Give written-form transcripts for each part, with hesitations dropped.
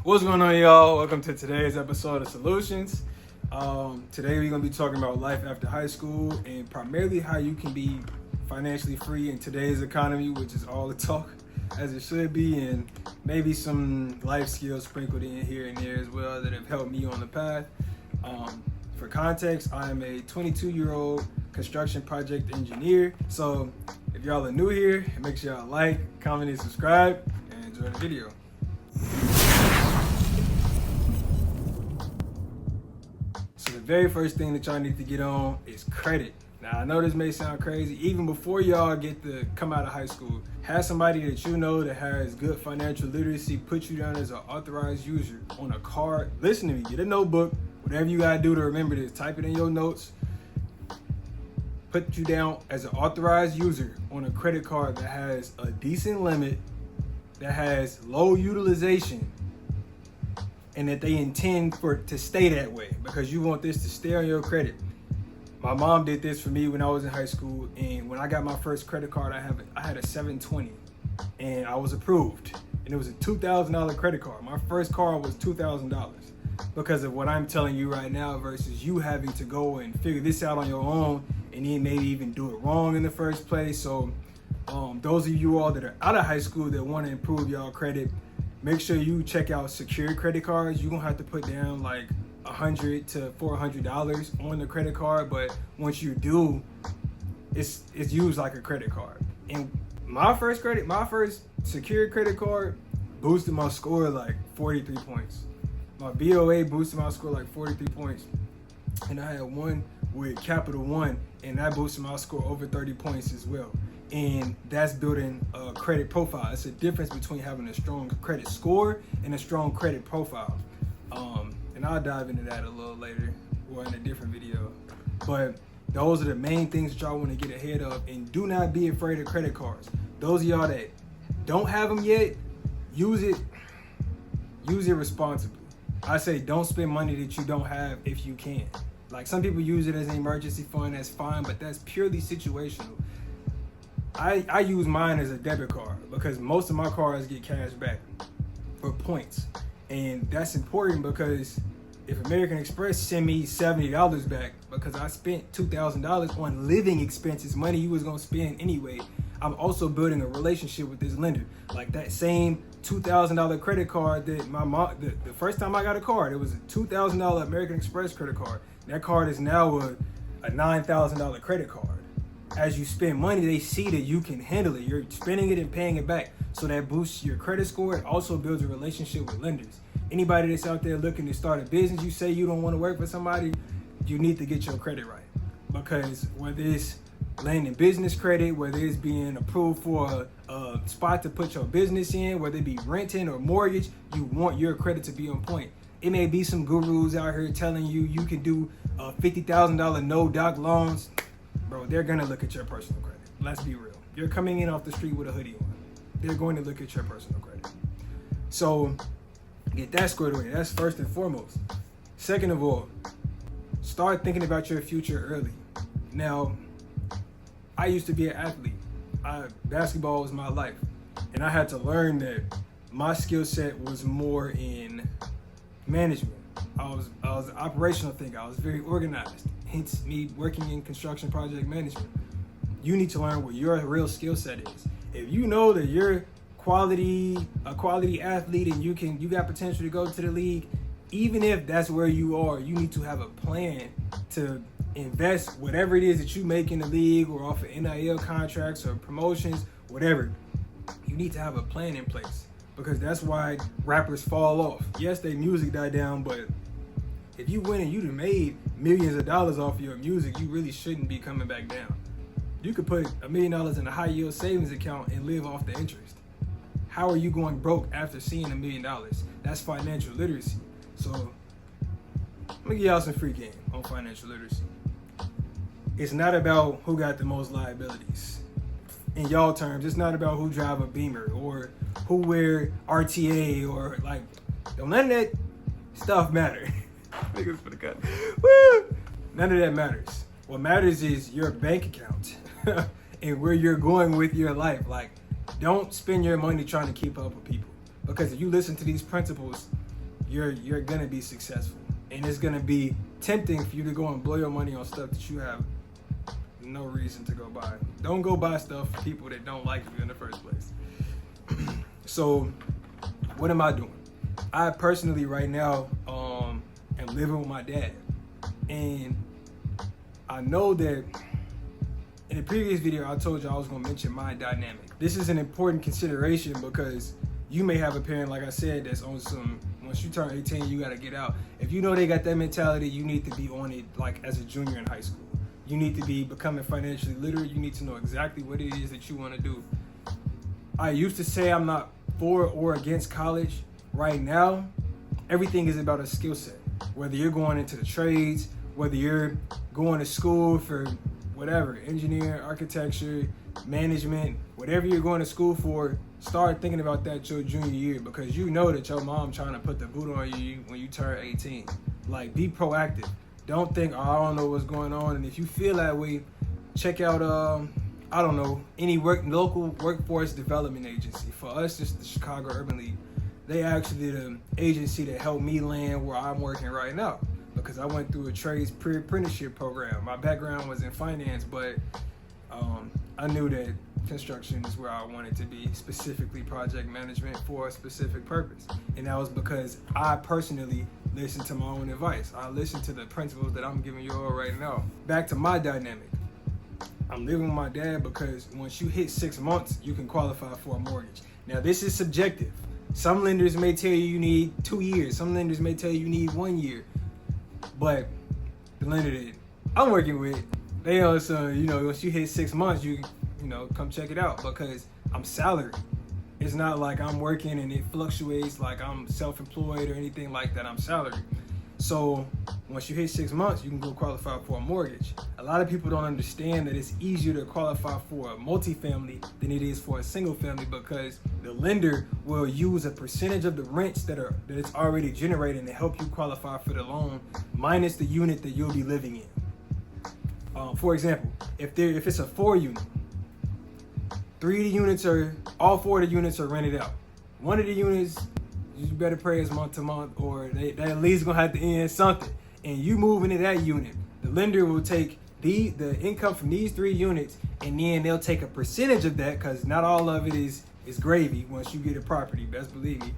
What's going on, y'all? Welcome to today's episode of Solutions. Today we're going to be talking about life after high school and primarily how you can be financially free in today's economy, which is all the talk as it should be, and maybe some life skills sprinkled in here and there as well that have helped me on the path. For context, I am a 22-year-old construction project engineer. So if y'all are new here, make sure y'all like, comment, and subscribe, and enjoy the video. So the very first thing that y'all need to get on is credit. Now, I know this may sound crazy. Even before y'all get to come out of high school, have somebody that you know that has good financial literacy put you down as an authorized user on a card. Listen to me, get a notebook, whatever you gotta do to remember this, type it in your notes. Put you down as an authorized user on a credit card that has a decent limit, that has low utilization, and that they intend for it to stay that way because you want this to stay on your credit. My mom did this for me when I was in high school, and when I got my first credit card, I had a 720, and I was approved, and it was a $2,000 credit card. My first card was $2,000 because of what I'm telling you right now versus you having to go and figure this out on your own and then maybe even do it wrong in the first place. So those of you all that are out of high school that want to improve y'all credit, make sure you check out secured credit cards. You're gonna have to put down like $100 to $400 on the credit card, but once you do, it's used like a credit card. And my first secured credit card boosted my score like 43 points. My BOA boosted my score like 43 points, and I had one with Capital One, and that boosted my score over 30 points as well. And that's building a credit profile. It's a difference between having a strong credit score and a strong credit profile. And I'll dive into that a little later or in a different video. But those are the main things that y'all want to get ahead of, and do not be afraid of credit cards. Those of y'all that don't have them yet, use it responsibly. I say don't spend money that you don't have if you can. Like, some people use it as an emergency fund, that's fine, but that's purely situational. I use mine as a debit card because most of my cards get cash back for points. And that's important because if American Express send me $70 back because I spent $2,000 on living expenses, money you was gonna spend anyway, I'm also building a relationship with this lender. Like that same $2,000 credit card that my mom, the first time I got a card, it was a $2,000 American Express credit card. That card is now a $9,000 credit card. As you spend money, they see that you can handle it. You're spending it and paying it back. So that boosts your credit score. It also builds a relationship with lenders. Anybody that's out there looking to start a business, you say you don't want to work for somebody, you need to get your credit right. Because whether it's landing business credit, whether it's being approved for a spot to put your business in, whether it be renting or mortgage, you want your credit to be on point. It may be some gurus out here telling you you can do $50,000 no-doc loans. Bro, they're gonna look at your personal credit. Let's be real. You're coming in off the street with a hoodie on. They're going to look at your personal credit. So get that squared away. That's first and foremost. Second of all, start thinking about your future early. Now, I used to be an athlete. Basketball was my life. And I had to learn that my skill set was more in management. I was an operational thinker. I was very organized. Hence me working in construction project management. You need to learn what your real skill set is. If you know that you're a quality athlete and you got potential to go to the league, even if that's where you are, you need to have a plan to invest whatever it is that you make in the league or off of NIL contracts or promotions, whatever. You need to have a plan in place because that's why rappers fall off. Yes, their music died down, but if you win and you done made millions of dollars off of your music, you really shouldn't be coming back down. You could put $1 million in a high yield savings account and live off the interest. How are you going broke after seeing $1 million? That's financial literacy. So let me give y'all some free game on financial literacy. It's not about who got the most liabilities. In y'all terms, it's not about who drive a Beamer or who wear RTA or like, none of that stuff matter. Niggas for the cut. Woo! None of that matters. What matters is your bank account and where you're going with your life. Like, don't spend your money trying to keep up with people. Because if you listen to these principles, you're gonna be successful. And it's gonna be tempting for you to go and blow your money on stuff that you have no reason to go buy. Don't go buy stuff for people that don't like you in the first place. So what am I doing? I personally right now am living with my dad. And I know that in the previous video I told you I was gonna mention my dynamic. This is an important consideration because you may have a parent, like I said, that's on some, once you turn 18, you gotta get out. If you know they got that mentality, you need to be on it like as a junior in high school. You need to be becoming financially literate. You need to know exactly what it is that you wanna do. I used to say I'm not for or against college. Right now, everything is about a skill set. Whether you're going into the trades, whether you're going to school for whatever, engineer, architecture, management, whatever you're going to school for, start thinking about that your junior year, because you know that your mom trying to put the boot on you when you turn 18. Like, be proactive. Don't think, oh, I don't know what's going on. And if you feel that way, check out, I don't know, any local workforce development agency. For us, it's the Chicago Urban League. They actually the agency that helped me land where I'm working right now, because I went through a trades pre-apprenticeship program. My background was in finance, but I knew that construction is where I wanted to be, specifically project management for a specific purpose. And that was because I personally listened to my own advice. I listened to the principles that I'm giving you all right now. Back to my dynamic. I'm living with my dad because once you hit 6 months, you can qualify for a mortgage. Now, this is subjective. Some lenders may tell you need 2 years. Some lenders may tell you need 1 year. But the lender that I'm working with, they also, once you hit 6 months, you come check it out, because I'm salaried. It's not like I'm working and it fluctuates like I'm self-employed or anything like that. I'm salaried. So once you hit 6 months, you can go qualify for a mortgage. A lot of people don't understand that it's easier to qualify for a multifamily than it is for a single family, because the lender will use a percentage of the rents that it's already generating to help you qualify for the loan, minus the unit that you'll be living in. For example, if it's a 4 unit, all 4 of the units are rented out. One of the units, you better pray it's month to month, or they at least gonna have to end something. And you move into that unit, the lender will take the income from these 3 units, and then they'll take a percentage of that, because not all of it is gravy once you get a property, best believe me.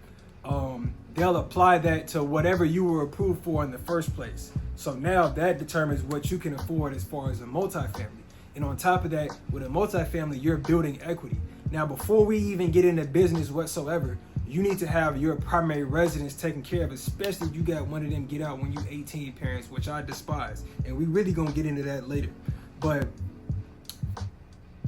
They'll apply that to whatever you were approved for in the first place. So now that determines what you can afford as far as a multifamily. And on top of that, with a multifamily, you're building equity. Now, before we even get into business whatsoever, you need to have your primary residence taken care of, especially if you got one of them get out when you're 18 parents, which I despise. And we really gonna get into that later. But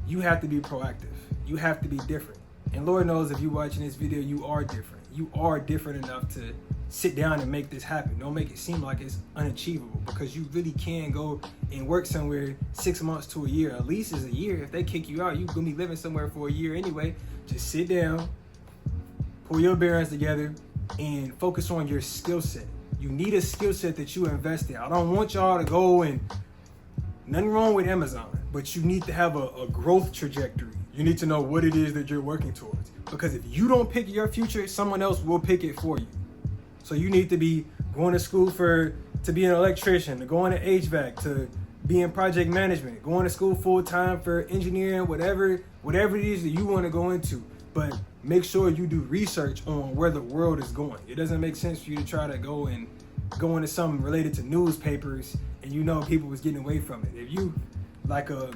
you have to be proactive. You have to be different. And Lord knows if you're watching this video, you are different. You are different enough to sit down and make this happen. Don't make it seem like it's unachievable, because you really can go and work somewhere 6 months to a year. At least is a year. If they kick you out, you're gonna be living somewhere for a year anyway. Just sit down, pull your bearings together, and focus on your skill set. You need a skill set that you invest in. I don't want y'all to go and, nothing wrong with Amazon, but you need to have a growth trajectory. You need to know what it is that you're working towards. Because if you don't pick your future, someone else will pick it for you. So you need to be going to school to be an electrician, to go into HVAC, to be in project management, going to school full time for engineering, whatever it is that you want to go into. But make sure you do research on where the world is going. It doesn't make sense for you to try to go into something related to newspapers and people was getting away from it. If you like a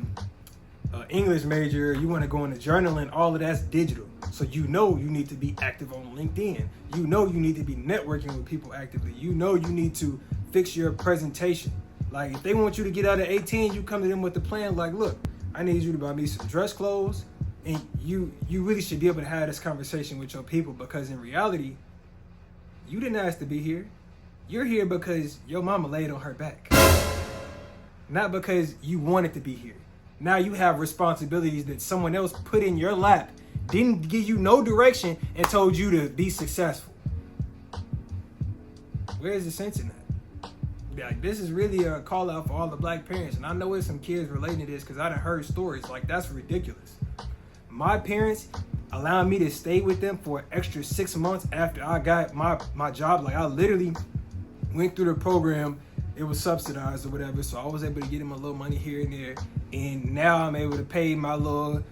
English major, you want to go into journaling, all of that's digital. So you need to be active on LinkedIn. You need to be networking with people actively. You need to fix your presentation. Like, if they want you to get out at 18, you come to them with the plan like, look, I need you to buy me some dress clothes. And you really should be able to have this conversation with your people, because in reality, you didn't ask to be here. You're here because your mama laid on her back. Not because you wanted to be here. Now you have responsibilities that someone else put in your lap, didn't give you no direction, and told you to be successful. Where's the sense in that? Like, this is really a call out for all the black parents. And I know there's some kids relating to this, because I done heard stories like that's ridiculous. My parents, allowing me to stay with them for an extra 6 months after I got my job. Like I literally went through the program. It was subsidized or whatever, so I was able to get him a little money here and there. And now I'm able to pay my little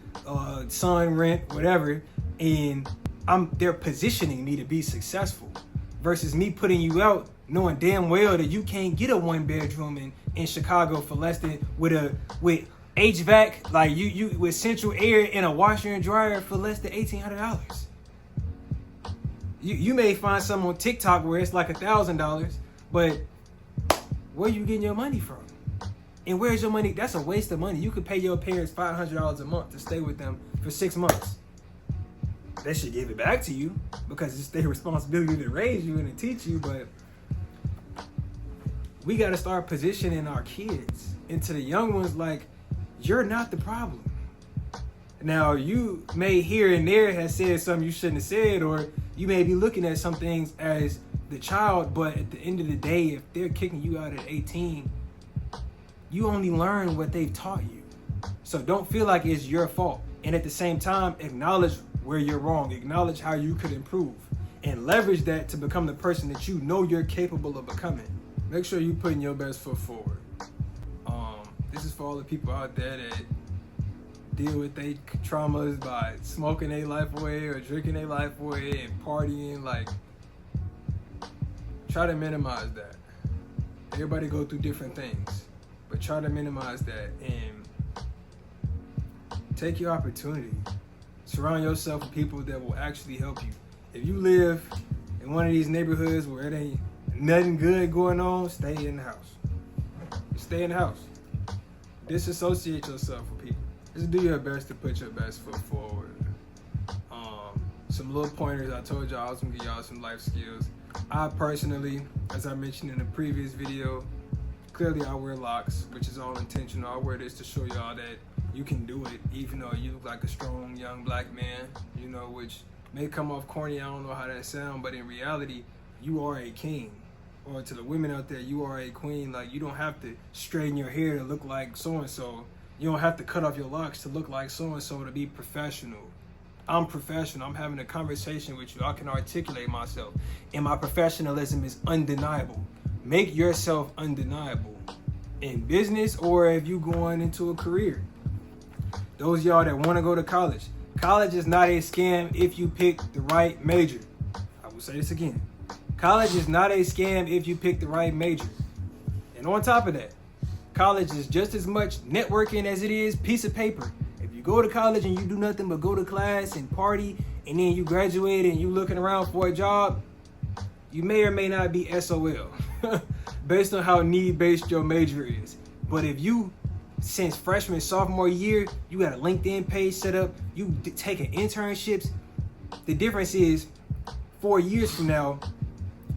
son rent, whatever. And they're positioning me to be successful versus me putting you out knowing damn well that you can't get a 1-bedroom in Chicago for less than with HVAC, like you with central air and a washer and dryer for less than $1,800. You may find some on TikTok where it's like $1,000, but where you getting your money from? And where's your money? That's a waste of money. You could pay your parents $500 a month to stay with them for 6 months. They should give it back to you because it's their responsibility to raise you and to teach you, but we got to start positioning our kids into the young ones like, you're not the problem. Now, you may here and there have said something you shouldn't have said, or you may be looking at some things as the child, but at the end of the day, if they're kicking you out at 18, you only learn what they've taught you. So don't feel like it's your fault. And at the same time, acknowledge where you're wrong. Acknowledge how you could improve. And leverage that to become the person that you know you're capable of becoming. Make sure you're putting your best foot forward. This is for all the people out there that deal with their traumas by smoking their life away or drinking their life away and partying. Like, try to minimize that. Everybody go through different things, but try to minimize that and take your opportunity. Surround yourself with people that will actually help you. If you live in one of these neighborhoods where it ain't nothing good going on, stay in the house. Stay in the house. Disassociate yourself with people. Just do your best to put your best foot forward. Some little pointers. I told y'all I was gonna give y'all some life skills. I personally, as I mentioned in a previous video, clearly I wear locks, which is all intentional. I wear this to show y'all that you can do it, even though you look like a strong young black man, you know, which may come off corny. I don't know how that sounds, but in reality, you are a king. Or to the women out there, you are a queen. Like, you don't have to straighten your hair to look like so-and-so. You don't have to cut off your locks to look like so-and-so to be professional. I'm professional. I'm having a conversation with you. I can articulate myself. And my professionalism is undeniable. Make yourself undeniable in business or if you're going into a career. Those of y'all that want to go to college, college is not a scam if you pick the right major. I will say this again. College is not a scam if you pick the right major. And on top of that, college is just as much networking as it is piece of paper. If you go to college and you do nothing but go to class and party, and then you graduate and you looking around for a job, you may or may not be SOL based on how need-based your major is. But if you, since freshman, sophomore year, you got a LinkedIn page set up, you taking internships, the difference is 4 years from now,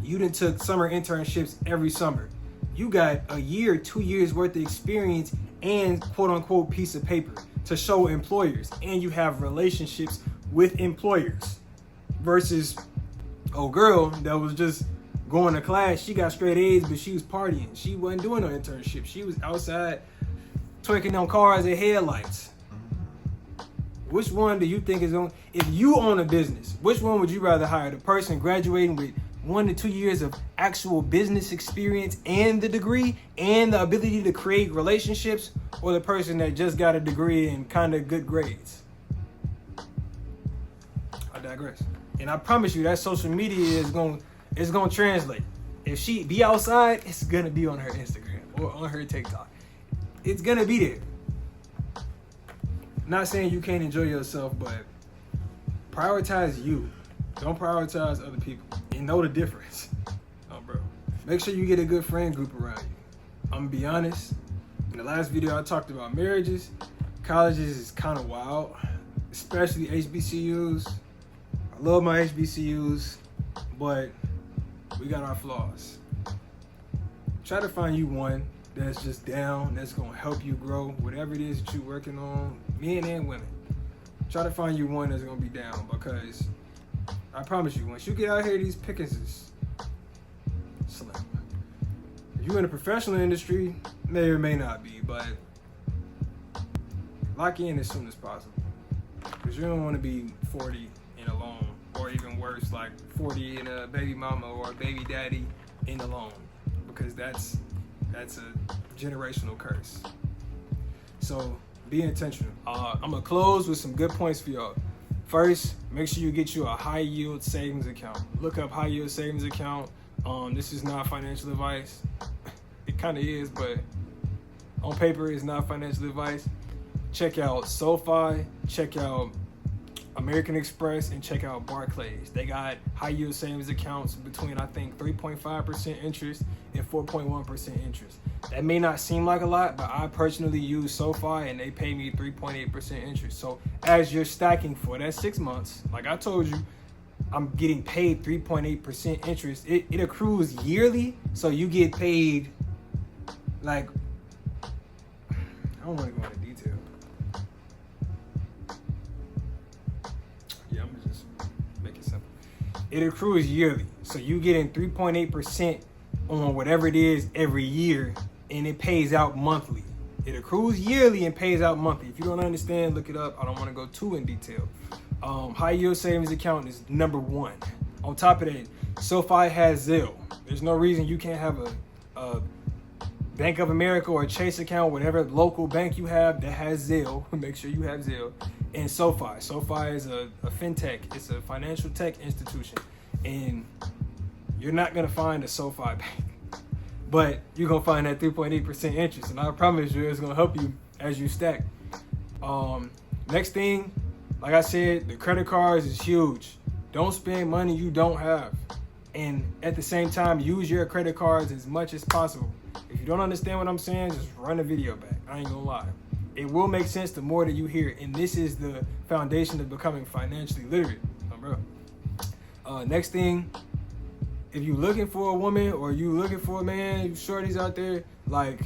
you done took summer internships every summer. You got a year, 2 years worth of experience and quote unquote piece of paper to show employers. And you have relationships with employers versus a girl that was just going to class. She got straight A's, but she was partying. She wasn't doing no internship. She was outside twerking on cars and headlights. Which one do you think is on? If you own a business, which one would you rather hire? The person graduating with 1 to 2 years of actual business experience and the degree and the ability to create relationships, or the person that just got a degree and kind of good grades? I digress. And I promise you that social media is going to translate. If she be outside, it's going to be on her Instagram or on her TikTok. It's going to be there. Not saying you can't enjoy yourself, but prioritize you. Don't prioritize other people. And know the difference. Oh, bro. Make sure you get a good friend group around you. I'm going to be honest. In the last video, I talked about marriages. Colleges is kind of wild, especially HBCUs. I love my HBCUs, but we got our flaws. Try to find you one that's just down, that's going to help you grow, whatever it is that you're working on, men and women. Try to find you one that's going to be down, because I promise you, once you get out here, these pickings is slim. If you're in the professional industry, may or may not be, but lock in as soon as possible. because you don't want to be 40 and alone, or even worse, like 40 and a baby mama or a baby daddy and alone, because that's a generational curse. So be intentional. I'm gonna close with some good points for y'all. First, make sure you get you a high yield savings account. Look up high yield savings account. This is not financial advice. It kind of is, but on paper, it's not financial advice. Check out SoFi, check out American Express, and check out Barclays. They got high yield savings accounts between, I think, 3.5% interest and 4.1% interest. That may not seem like a lot, but I personally use SoFi and they pay me 3.8% interest. So as you're stacking for that 6 months, like I told you, I'm getting paid 3.8% interest. It accrues yearly, so you get paid like, I don't want to go into detail. Yeah, I'm gonna just make it simple. It accrues yearly, so you getting 3.8% on whatever it is every year, and it pays out monthly. It accrues yearly and pays out monthly. If you don't understand, look it up. I don't want to go too in detail. High yield savings account is number one. On top of that, SoFi has Zelle. There's no reason you can't have a Bank of America or a Chase account, whatever local bank you have that has Zelle. Make sure you have Zelle. And SoFi. SoFi is a fintech. It's a financial tech institution. And you're not going to find a SoFi bank, but you're going to find that 3.8% interest. And I promise you, it's going to help you as you stack. Next thing, like I said, the credit cards is huge. Don't spend money you don't have. And at the same time, use your credit cards as much as possible. If you don't understand what I'm saying, just run the video back. I ain't gonna lie. It will make sense the more that you hear. And this is the foundation of becoming financially literate. Next thing, if you looking for a woman or you looking for a man, you shorties out there, like,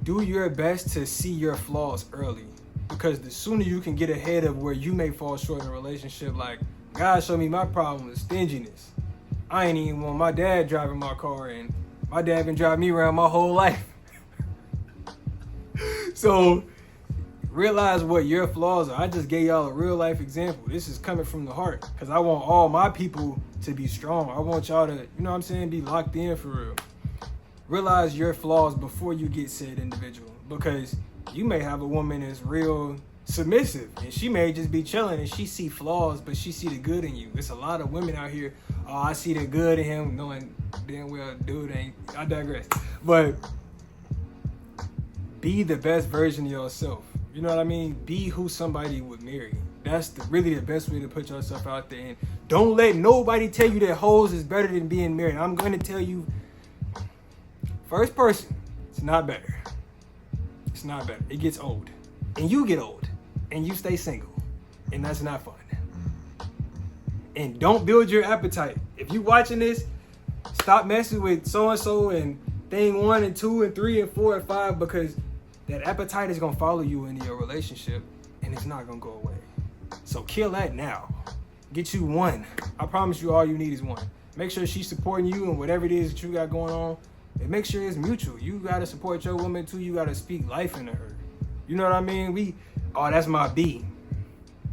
do your best to see your flaws early. Because the sooner you can get ahead of where you may fall short in a relationship, like, God showed me my problem is stinginess. I ain't even want my dad driving my car, and my dad been driving me around my whole life. So realize what your flaws are. I just gave y'all a real life example. This is coming from the heart, because I want all my people to be strong. I want y'all to, you know what I'm saying, be locked in for real. Realize your flaws before you get said individual, because you may have a woman that's real submissive and she may just be chilling and she see flaws, but she see the good in you. There's a lot of women out here, oh, I see the good in him, knowing damn well dude ain't. I digress. But be the best version of yourself. You know what I mean? Be who somebody would marry. That's really the best way to put yourself out there. And don't let nobody tell you that hoes is better than being married. I'm going to tell you, first person, it's not better. It's not better. It gets old. And you get old. And you stay single. And that's not fun. And don't build your appetite. If you watching this, stop messing with so-and-so and thing 1 and 2 and 3 and 4 and 5, because that appetite is going to follow you into your relationship and it's not going to go away. So kill that now. Get you one. I promise you all you need is one. Make sure she's supporting you and whatever it is that you got going on. And make sure it's mutual. You got to support your woman too. You got to speak life into her. You know what I mean? That's my B.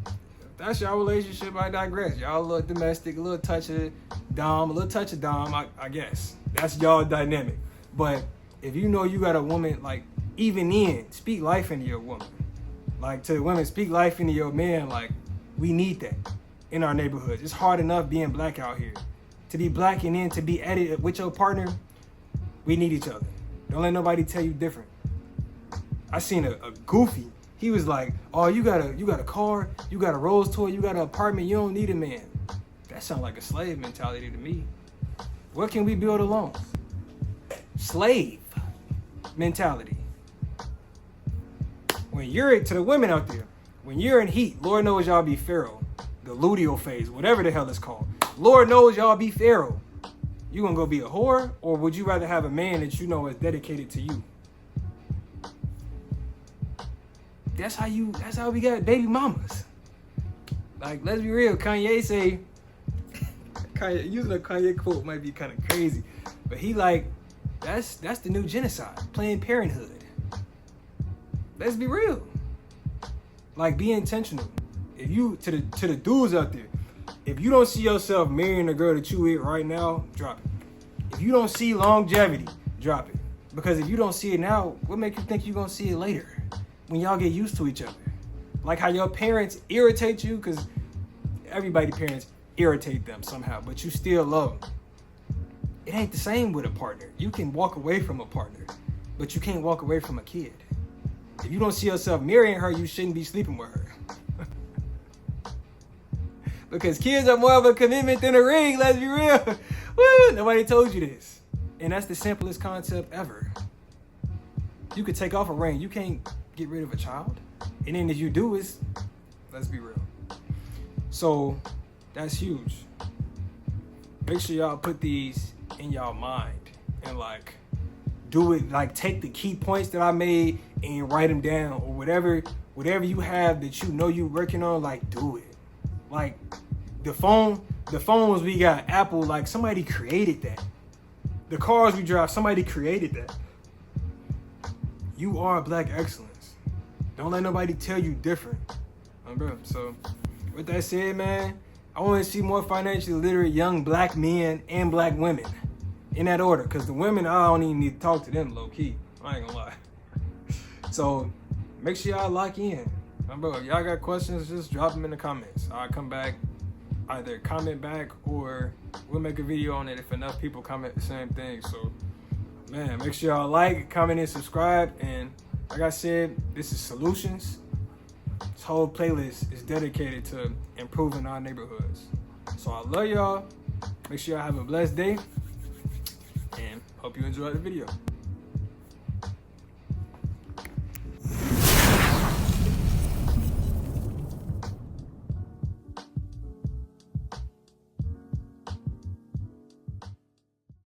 If that's your relationship, I digress. Y'all a little domestic, a little touch of dom, I guess. That's y'all dynamic. But if you know you got a woman, like, even then, speak life into your woman. Like, to the women, speak life into your man. Like, we need that in our neighborhoods. It's hard enough being black out here. To be black and then to be at it with your partner, we need each other. Don't let nobody tell you different. I seen a goofy. He was like, oh, you got a car, you got a Rolls toy, you got an apartment, you don't need a man. That sounds like a slave mentality to me. What can we build alone? Slave mentality. When you're, to the women out there, when you're in heat, Lord knows y'all be Pharaoh. The luteal phase, whatever the hell it's called. Lord knows y'all be Pharaoh. You gonna go be a whore, or would you rather have a man that you know is dedicated to you? That's how we got baby mamas. Like, let's be real. Kanye say, using a Kanye quote might be kind of crazy, but he like, that's the new genocide, Planned Parenthood. Let's be real. Like, be intentional. If you, to the dudes out there, if you don't see yourself marrying a girl that you with right now, drop it. If you don't see longevity, drop it. Because if you don't see it now, what make you think you're gonna see it later? When y'all get used to each other. Like how your parents irritate you, because everybody's parents irritate them somehow, but you still love them. It ain't the same with a partner. You can walk away from a partner, but you can't walk away from a kid. If you don't see yourself marrying her, you shouldn't be sleeping with her. Because kids are more of a commitment than a ring, let's be real. Woo, nobody told you this. And that's the simplest concept ever. You could take off a ring. You can't get rid of a child. And then if you do, let's be real. So that's huge. Make sure y'all put these in y'all mind and like do it, like take the key points that I made and write them down, or whatever you have that you know you're working on, like do it. Like the phones we got, Apple, like somebody created that. The cars we drive, somebody created that. You are black excellence. Don't let nobody tell you different. So with that said, man, I want to see more financially literate young black men and black women in that order. Because the women, I don't even need to talk to them low key. I ain't gonna lie. So make sure y'all lock in. Bro, if y'all got questions, just drop them in the comments. I'll come back, either comment back or we'll make a video on it if enough people comment the same thing. So, man, make sure y'all like, comment, and subscribe. And like I said, this is Solutions. This whole playlist is dedicated to improving our neighborhoods. So I love y'all. Make sure y'all have a blessed day. And hope you enjoyed the video.